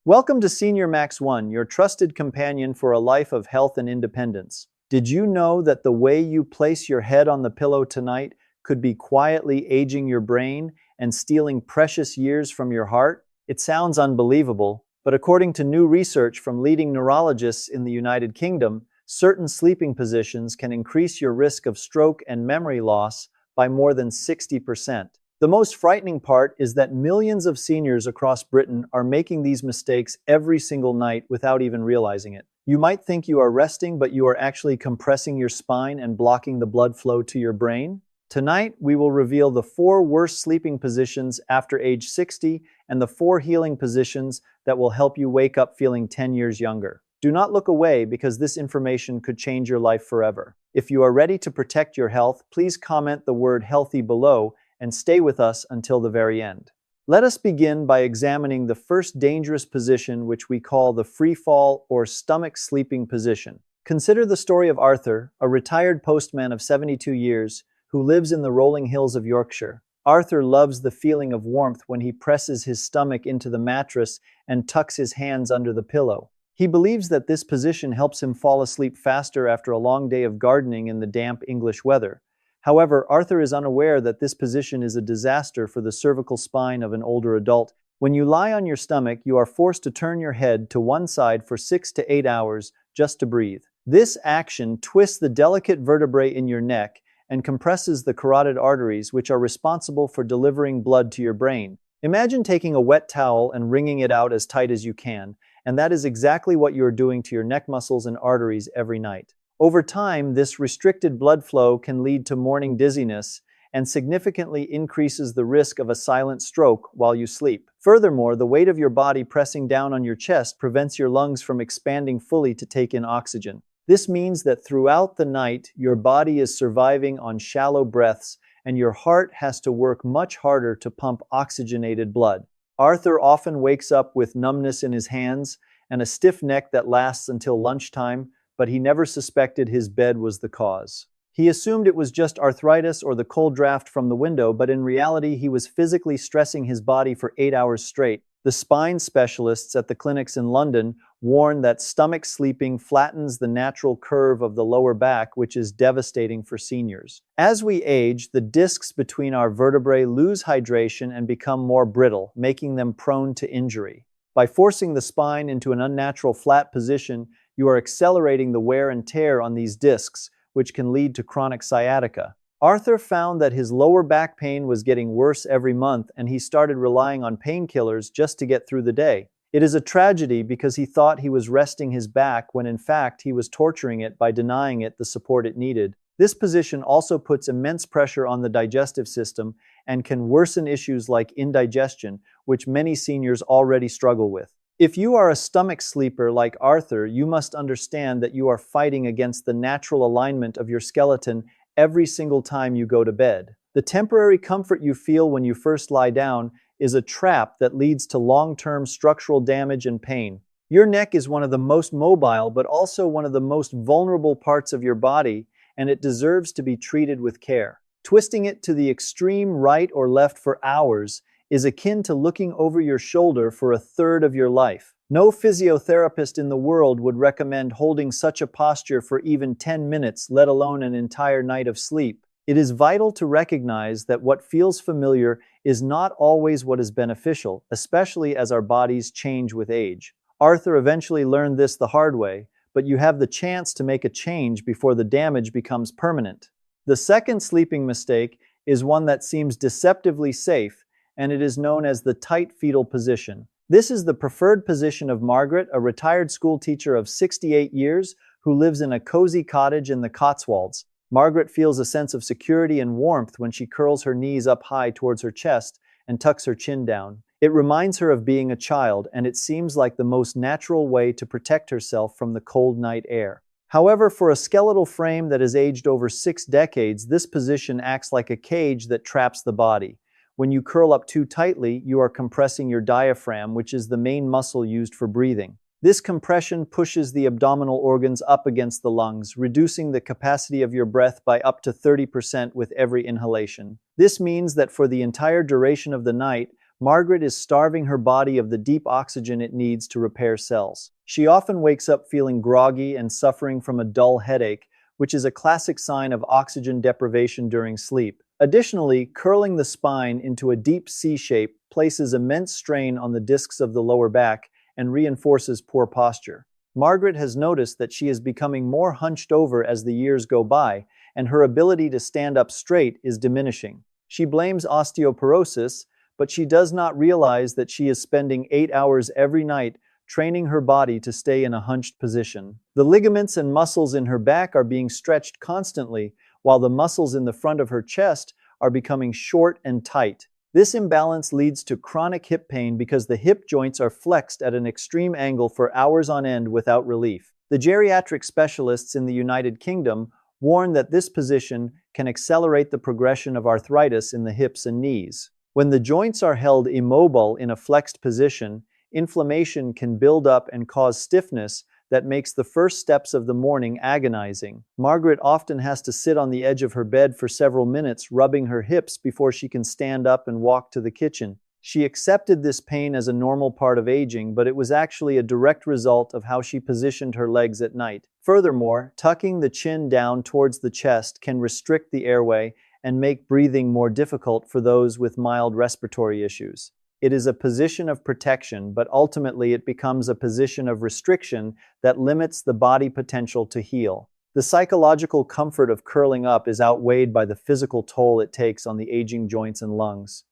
Welcome to Senior Max 1, your trusted companion for a life of health and independence. Did you know that the way you place your head on the pillow tonight could be quietly aging your brain and stealing precious years from your heart? It sounds unbelievable, but according to new research from leading neurologists in the United Kingdom, certain sleeping positions can increase your risk of stroke and memory loss by more than 60%. The most frightening part is that millions of seniors across Britain are making these mistakes every single night without even realizing it. You might think you are resting, but you are actually compressing your spine and blocking the blood flow to your brain. Tonight, we will reveal the 4 worst sleeping positions after age 60 and the 4 healing positions that will help you wake up feeling 10 years younger. Do not look away because this information could change your life forever. If you are ready to protect your health, please comment the word healthy below and stay with us until the very end. Let us begin by examining the first dangerous position, which we call the freefall or stomach sleeping position. Consider the story of Arthur, a retired postman of 72 years who lives in the rolling hills of Yorkshire. Arthur loves the feeling of warmth when he presses his stomach into the mattress and tucks his hands under the pillow. He believes that this position helps him fall asleep faster after a long day of gardening in the damp English weather. However, Arthur is unaware that this position is a disaster for the cervical spine of an older adult. When you lie on your stomach, you are forced to turn your head to one side for 6 to 8 hours just to breathe. This action twists the delicate vertebrae in your neck and compresses the carotid arteries, which are responsible for delivering blood to your brain. Imagine taking a wet towel and wringing it out as tight as you can, and that is exactly what you are doing to your neck muscles and arteries every night. Over time, this restricted blood flow can lead to morning dizziness and significantly increases the risk of a silent stroke while you sleep. Furthermore, the weight of your body pressing down on your chest prevents your lungs from expanding fully to take in oxygen. This means that throughout the night, your body is surviving on shallow breaths and your heart has to work much harder to pump oxygenated blood. Arthur often wakes up with numbness in his hands and a stiff neck that lasts until lunchtime, but he never suspected his bed was the cause. He assumed it was just arthritis or the cold draft from the window, but in reality, he was physically stressing his body for 8 hours straight. The spine specialists at the clinics in London warn that stomach sleeping flattens the natural curve of the lower back, which is devastating for seniors. As we age, the discs between our vertebrae lose hydration and become more brittle, making them prone to injury. By forcing the spine into an unnatural flat position, you are accelerating the wear and tear on these discs, which can lead to chronic sciatica. Arthur found that his lower back pain was getting worse every month, and he started relying on painkillers just to get through the day. It is a tragedy because he thought he was resting his back when in fact he was torturing it by denying it the support it needed. This position also puts immense pressure on the digestive system and can worsen issues like indigestion, which many seniors already struggle with. If you are a stomach sleeper like Arthur, you must understand that you are fighting against the natural alignment of your skeleton every single time you go to bed. The temporary comfort you feel when you first lie down is a trap that leads to long-term structural damage and pain. Your neck is one of the most mobile, but also one of the most vulnerable parts of your body, and it deserves to be treated with care. Twisting it to the extreme right or left for hours is akin to looking over your shoulder for a third of your life. No physiotherapist in the world would recommend holding such a posture for even 10 minutes, let alone an entire night of sleep. It is vital to recognize that what feels familiar is not always what is beneficial, especially as our bodies change with age. Arthur eventually learned this the hard way, but you have the chance to make a change before the damage becomes permanent. The second sleeping mistake is one that seems deceptively safe, and it is known as the tight fetal position. This is the preferred position of Margaret, a retired school teacher of 68 years who lives in a cozy cottage in the Cotswolds. Margaret feels a sense of security and warmth when she curls her knees up high towards her chest and tucks her chin down. It reminds her of being a child, and it seems like the most natural way to protect herself from the cold night air. However, for a skeletal frame that has aged over 6 decades, this position acts like a cage that traps the body. When you curl up too tightly, you are compressing your diaphragm, which is the main muscle used for breathing. This compression pushes the abdominal organs up against the lungs, reducing the capacity of your breath by up to 30% with every inhalation. This means that for the entire duration of the night, Margaret is starving her body of the deep oxygen it needs to repair cells. She often wakes up feeling groggy and suffering from a dull headache, which is a classic sign of oxygen deprivation during sleep. Additionally, curling the spine into a deep C shape places immense strain on the discs of the lower back and reinforces poor posture. Margaret has noticed that she is becoming more hunched over as the years go by, and her ability to stand up straight is diminishing. She blames osteoporosis, but she does not realize that she is spending 8 hours every night training her body to stay in a hunched position. The ligaments and muscles in her back are being stretched constantly, while the muscles in the front of her chest are becoming short and tight. This imbalance leads to chronic hip pain because the hip joints are flexed at an extreme angle for hours on end without relief. The geriatric specialists in the United Kingdom warn that this position can accelerate the progression of arthritis in the hips and knees. When the joints are held immobile in a flexed position, inflammation can build up and cause stiffness that makes the first steps of the morning agonizing. Margaret often has to sit on the edge of her bed for several minutes, rubbing her hips before she can stand up and walk to the kitchen. She accepted this pain as a normal part of aging, but it was actually a direct result of how she positioned her legs at night. Furthermore, tucking the chin down towards the chest can restrict the airway and make breathing more difficult for those with mild respiratory issues. It is a position of protection, but ultimately it becomes a position of restriction that limits the body potential to heal. The psychological comfort of curling up is outweighed by the physical toll it takes on the aging joints and lungs.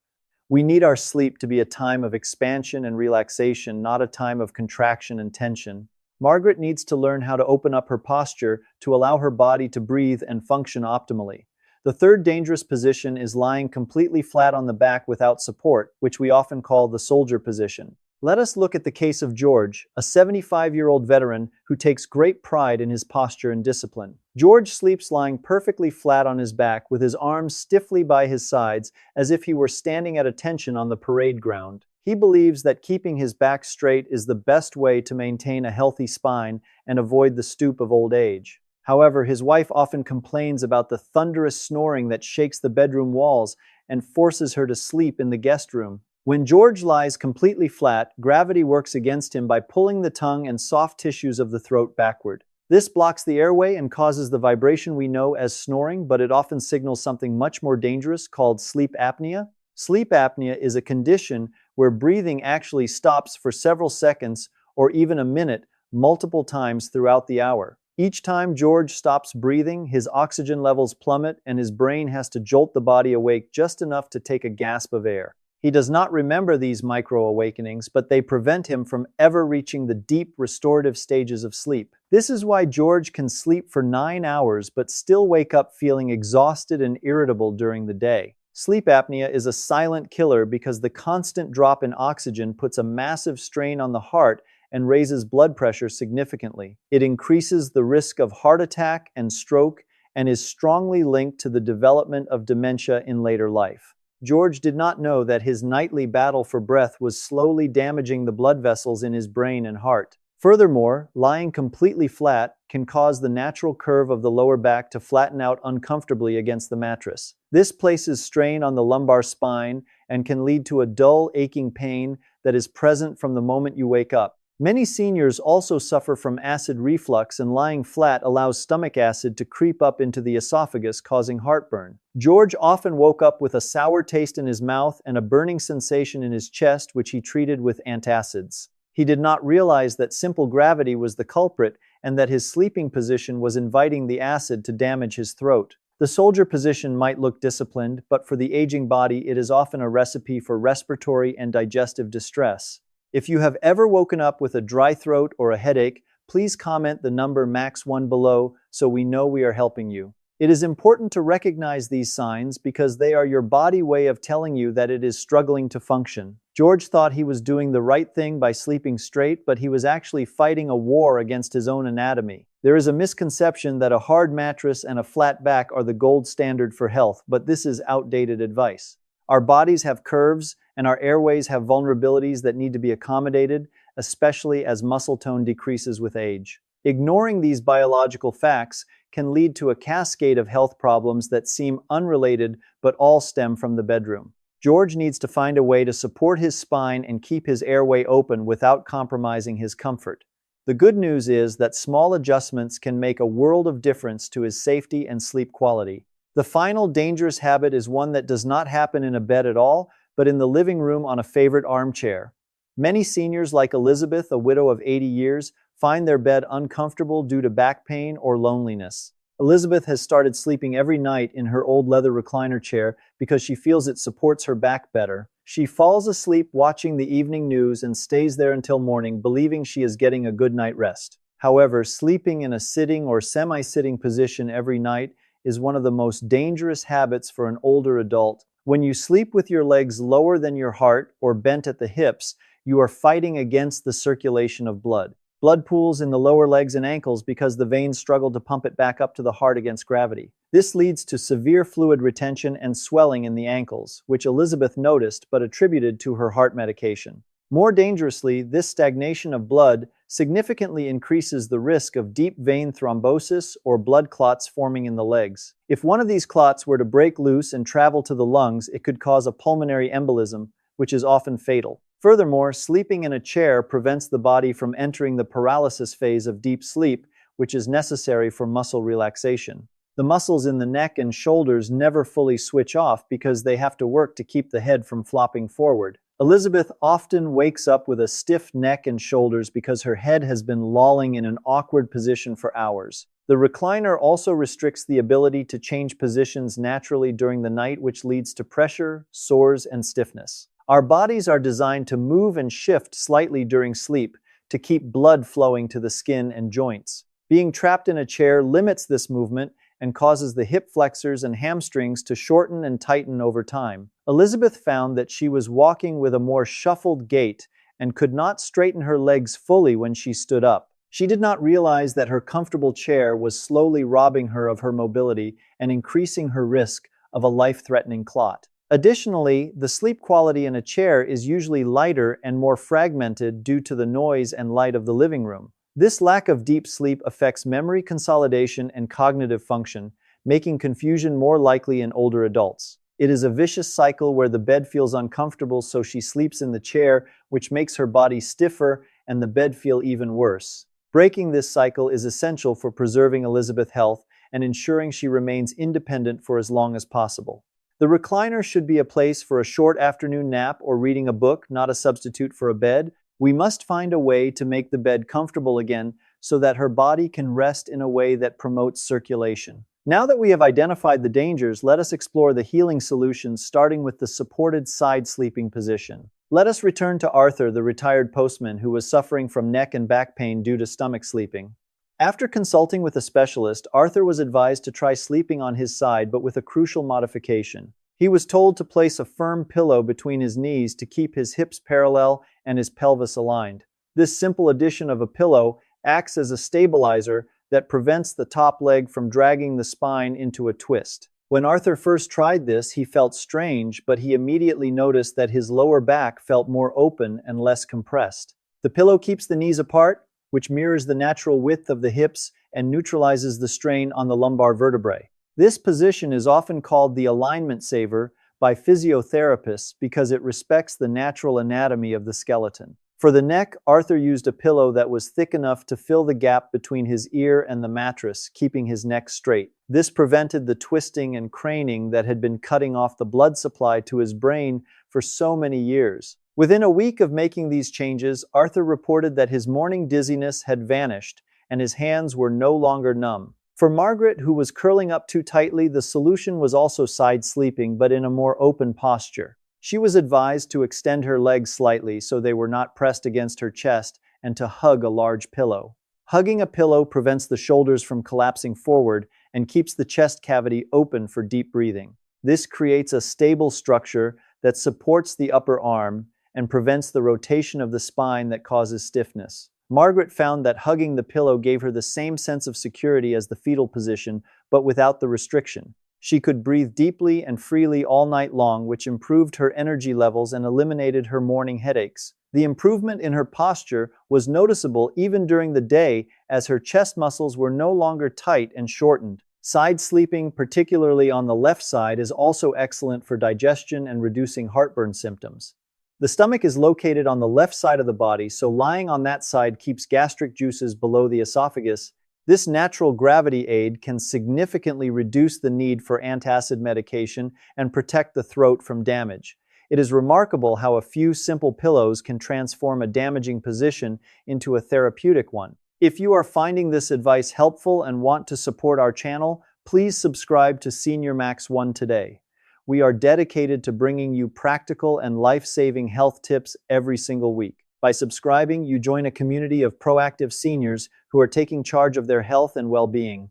We need our sleep to be a time of expansion and relaxation, not a time of contraction and tension. Margaret needs to learn how to open up her posture to allow her body to breathe and function optimally. The third dangerous position is lying completely flat on the back without support, which we often call the soldier position. Let us look at the case of George, a 75-year-old veteran who takes great pride in his posture and discipline. George sleeps lying perfectly flat on his back with his arms stiffly by his sides as if he were standing at attention on the parade ground. He believes that keeping his back straight is the best way to maintain a healthy spine and avoid the stoop of old age. However, his wife often complains about the thunderous snoring that shakes the bedroom walls and forces her to sleep in the guest room. When George lies completely flat, gravity works against him by pulling the tongue and soft tissues of the throat backward. This blocks the airway and causes the vibration we know as snoring, but it often signals something much more dangerous called sleep apnea. Sleep apnea is a condition where breathing actually stops for several seconds or even a minute multiple times throughout the hour. Each time George stops breathing, his oxygen levels plummet and his brain has to jolt the body awake just enough to take a gasp of air. He does not remember these micro-awakenings, but they prevent him from ever reaching the deep restorative stages of sleep. This is why George can sleep for 9 hours but still wake up feeling exhausted and irritable during the day. Sleep apnea is a silent killer because the constant drop in oxygen puts a massive strain on the heart and raises blood pressure significantly. It increases the risk of heart attack and stroke and is strongly linked to the development of dementia in later life. George did not know that his nightly battle for breath was slowly damaging the blood vessels in his brain and heart. Furthermore, lying completely flat can cause the natural curve of the lower back to flatten out uncomfortably against the mattress. This places strain on the lumbar spine and can lead to a dull, aching pain that is present from the moment you wake up. Many seniors also suffer from acid reflux, and lying flat allows stomach acid to creep up into the esophagus, causing heartburn. George often woke up with a sour taste in his mouth and a burning sensation in his chest, which he treated with antacids. He did not realize that simple gravity was the culprit and that his sleeping position was inviting the acid to damage his throat. The soldier position might look disciplined, but for the aging body, it is often a recipe for respiratory and digestive distress. If you have ever woken up with a dry throat or a headache, please comment the number max1 below so we know we are helping you. It is important to recognize these signs because they are your body way of telling you that it is struggling to function. George thought he was doing the right thing by sleeping straight, but he was actually fighting a war against his own anatomy. There is a misconception that a hard mattress and a flat back are the gold standard for health, but this is outdated advice. Our bodies have curves, and our airways have vulnerabilities that need to be accommodated, especially as muscle tone decreases with age. Ignoring these biological facts can lead to a cascade of health problems that seem unrelated but all stem from the bedroom. George needs to find a way to support his spine and keep his airway open without compromising his comfort. The good news is that small adjustments can make a world of difference to his safety and sleep quality. The final dangerous habit is one that does not happen in a bed at all, but in the living room on a favorite armchair. Many seniors like Elizabeth, a widow of 80 years, find their bed uncomfortable due to back pain or loneliness. Elizabeth has started sleeping every night in her old leather recliner chair because she feels it supports her back better. She falls asleep watching the evening news and stays there until morning, believing she is getting a good night rest. However, sleeping in a sitting or semi-sitting position every night is one of the most dangerous habits for an older adult. When you sleep with your legs lower than your heart or bent at the hips, you are fighting against the circulation of blood. Blood pools in the lower legs and ankles because the veins struggle to pump it back up to the heart against gravity. This leads to severe fluid retention and swelling in the ankles, which Elizabeth noticed but attributed to her heart medication. More dangerously, this stagnation of blood significantly increases the risk of deep vein thrombosis or blood clots forming in the legs. If one of these clots were to break loose and travel to the lungs, it could cause a pulmonary embolism, which is often fatal. Furthermore, sleeping in a chair prevents the body from entering the paralysis phase of deep sleep, which is necessary for muscle relaxation. The muscles in the neck and shoulders never fully switch off because they have to work to keep the head from flopping forward. Elizabeth often wakes up with a stiff neck and shoulders because her head has been lolling in an awkward position for hours. The recliner also restricts the ability to change positions naturally during the night, which leads to pressure, sores, and stiffness. Our bodies are designed to move and shift slightly during sleep to keep blood flowing to the skin and joints. Being trapped in a chair limits this movement and causes the hip flexors and hamstrings to shorten and tighten over time. Elizabeth found that she was walking with a more shuffled gait and could not straighten her legs fully when she stood up. She did not realize that her comfortable chair was slowly robbing her of her mobility and increasing her risk of a life-threatening clot. Additionally, the sleep quality in a chair is usually lighter and more fragmented due to the noise and light of the living room. This lack of deep sleep affects memory consolidation and cognitive function, making confusion more likely in older adults. It is a vicious cycle where the bed feels uncomfortable, so she sleeps in the chair, which makes her body stiffer and the bed feel even worse. Breaking this cycle is essential for preserving Elizabeth's health and ensuring she remains independent for as long as possible. The recliner should be a place for a short afternoon nap or reading a book, not a substitute for a bed. We must find a way to make the bed comfortable again so that her body can rest in a way that promotes circulation. Now that we have identified the dangers, let us explore the healing solutions, starting with the supported side sleeping position. Let us return to Arthur, the retired postman who was suffering from neck and back pain due to stomach sleeping. After consulting with a specialist, Arthur was advised to try sleeping on his side, but with a crucial modification. He was told to place a firm pillow between his knees to keep his hips parallel and his pelvis aligned. This simple addition of a pillow acts as a stabilizer that prevents the top leg from dragging the spine into a twist. When Arthur first tried this, he felt strange, but he immediately noticed that his lower back felt more open and less compressed. The pillow keeps the knees apart, which mirrors the natural width of the hips and neutralizes the strain on the lumbar vertebrae. This position is often called the alignment saver by physiotherapists because it respects the natural anatomy of the skeleton. For the neck, Arthur used a pillow that was thick enough to fill the gap between his ear and the mattress, keeping his neck straight. This prevented the twisting and craning that had been cutting off the blood supply to his brain for so many years. Within a week of making these changes, Arthur reported that his morning dizziness had vanished and his hands were no longer numb. For Margaret, who was curling up too tightly, the solution was also side sleeping, but in a more open posture. She was advised to extend her legs slightly so they were not pressed against her chest and to hug a large pillow. Hugging a pillow prevents the shoulders from collapsing forward and keeps the chest cavity open for deep breathing. This creates a stable structure that supports the upper arm and prevents the rotation of the spine that causes stiffness. Margaret found that hugging the pillow gave her the same sense of security as the fetal position, but without the restriction. She could breathe deeply and freely all night long, which improved her energy levels and eliminated her morning headaches. The improvement in her posture was noticeable even during the day, as her chest muscles were no longer tight and shortened. Side sleeping, particularly on the left side, is also excellent for digestion and reducing heartburn symptoms. The stomach is located on the left side of the body, so lying on that side keeps gastric juices below the esophagus. This natural gravity aid can significantly reduce the need for antacid medication and protect the throat from damage. It is remarkable how a few simple pillows can transform a damaging position into a therapeutic one. If you are finding this advice helpful and want to support our channel, please subscribe to Senior Max 1 today. We are dedicated to bringing you practical and life-saving health tips every single week. By subscribing, you join a community of proactive seniors who are taking charge of their health and well-being.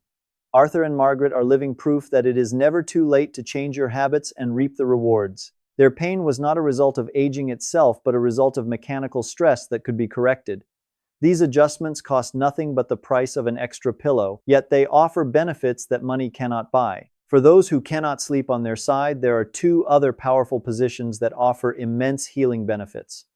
Arthur and Margaret are living proof that it is never too late to change your habits and reap the rewards. Their pain was not a result of aging itself, but a result of mechanical stress that could be corrected. These adjustments cost nothing but the price of an extra pillow, yet they offer benefits that money cannot buy. For those who cannot sleep on their side, there are two other powerful positions that offer immense healing benefits.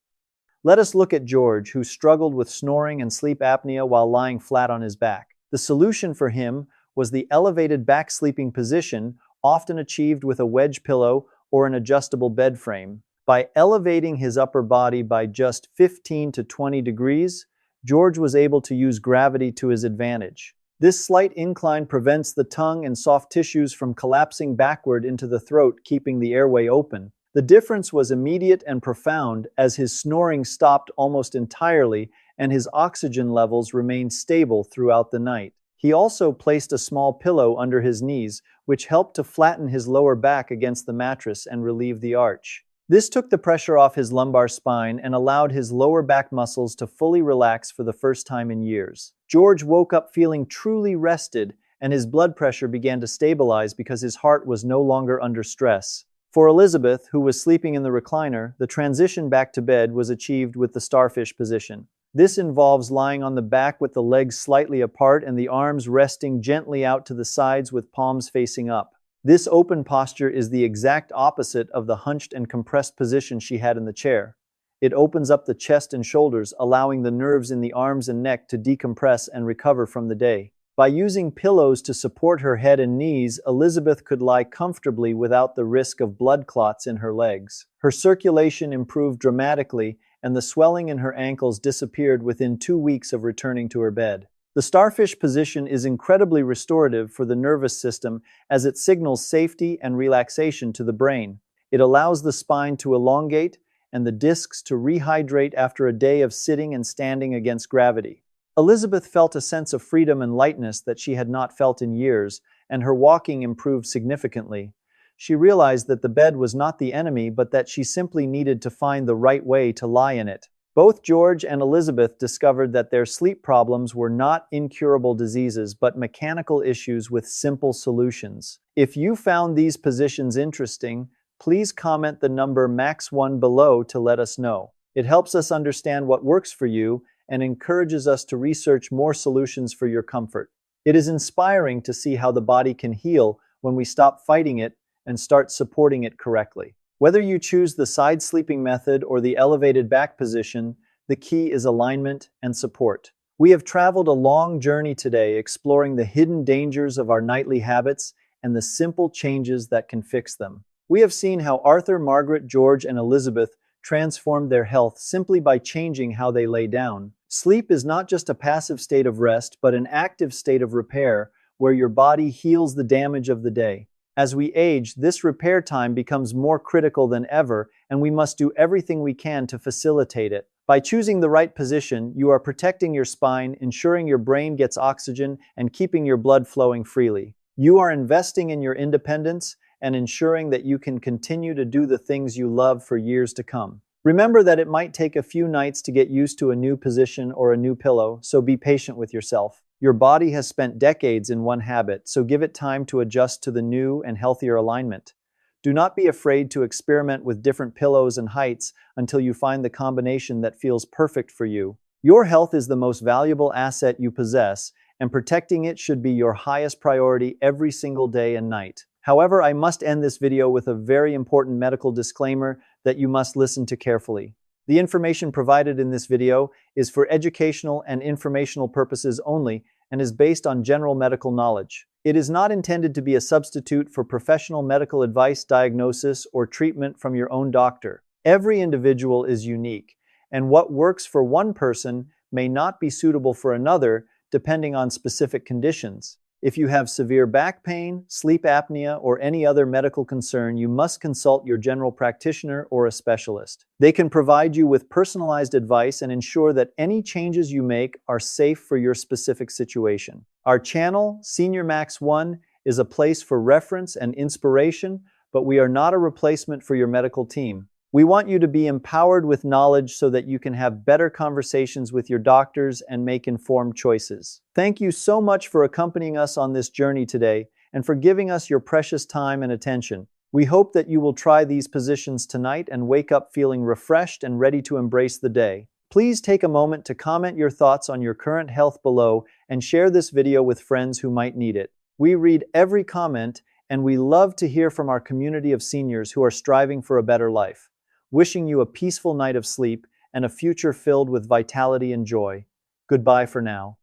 Let us look at George, who struggled with snoring and sleep apnea while lying flat on his back. The solution for him was the elevated back sleeping position, often achieved with a wedge pillow or an adjustable bed frame. By elevating his upper body by just 15 to 20 degrees, George was able to use gravity to his advantage. This slight incline prevents the tongue and soft tissues from collapsing backward into the throat, keeping the airway open. The difference was immediate and profound, as his snoring stopped almost entirely and his oxygen levels remained stable throughout the night. He also placed a small pillow under his knees, which helped to flatten his lower back against the mattress and relieve the arch. This took the pressure off his lumbar spine and allowed his lower back muscles to fully relax for the first time in years. George woke up feeling truly rested, and his blood pressure began to stabilize because his heart was no longer under stress. For Elizabeth, who was sleeping in the recliner, the transition back to bed was achieved with the starfish position. This involves lying on the back with the legs slightly apart and the arms resting gently out to the sides with palms facing up. This open posture is the exact opposite of the hunched and compressed position she had in the chair. It opens up the chest and shoulders, allowing the nerves in the arms and neck to decompress and recover from the day. By using pillows to support her head and knees, Elizabeth could lie comfortably without the risk of blood clots in her legs. Her circulation improved dramatically, and the swelling in her ankles disappeared within 2 weeks of returning to her bed. The starfish position is incredibly restorative for the nervous system, as it signals safety and relaxation to the brain. It allows the spine to elongate and the discs to rehydrate after a day of sitting and standing against gravity. Elizabeth felt a sense of freedom and lightness that she had not felt in years, and her walking improved significantly. She realized that the bed was not the enemy, but that she simply needed to find the right way to lie in it. Both George and Elizabeth discovered that their sleep problems were not incurable diseases, but mechanical issues with simple solutions. If you found these positions interesting, please comment the number MAX1 below to let us know. It helps us understand what works for you and encourages us to research more solutions for your comfort. It is inspiring to see how the body can heal when we stop fighting it and start supporting it correctly. Whether you choose the side sleeping method or the elevated back position, the key is alignment and support. We have traveled a long journey today, exploring the hidden dangers of our nightly habits and the simple changes that can fix them. We have seen how Arthur, Margaret, George, and Elizabeth transformed their health simply by changing how they lay down. Sleep is not just a passive state of rest, but an active state of repair, where your body heals the damage of the day. As we age, this repair time becomes more critical than ever, and we must do everything we can to facilitate it. By choosing the right position, you are protecting your spine, ensuring your brain gets oxygen, and keeping your blood flowing freely. You are investing in your independence and ensuring that you can continue to do the things you love for years to come. Remember that it might take a few nights to get used to a new position or a new pillow, so be patient with yourself. Your body has spent decades in one habit, so give it time to adjust to the new and healthier alignment. Do not be afraid to experiment with different pillows and heights until you find the combination that feels perfect for you. Your health is the most valuable asset you possess, and protecting it should be your highest priority every single day and night. However, I must end this video with a very important medical disclaimer that you must listen to carefully. The information provided in this video is for educational and informational purposes only and is based on general medical knowledge. It is not intended to be a substitute for professional medical advice, diagnosis, or treatment from your own doctor. Every individual is unique, and what works for one person may not be suitable for another, depending on specific conditions. If you have severe back pain, sleep apnea, or any other medical concern, you must consult your general practitioner or a specialist. They can provide you with personalized advice and ensure that any changes you make are safe for your specific situation. Our channel, Senior Max 1, is a place for reference and inspiration, but we are not a replacement for your medical team. We want you to be empowered with knowledge so that you can have better conversations with your doctors and make informed choices. Thank you so much for accompanying us on this journey today and for giving us your precious time and attention. We hope that you will try these positions tonight and wake up feeling refreshed and ready to embrace the day. Please take a moment to comment your thoughts on your current health below and share this video with friends who might need it. We read every comment, and we love to hear from our community of seniors who are striving for a better life. Wishing you a peaceful night of sleep and a future filled with vitality and joy. Goodbye for now.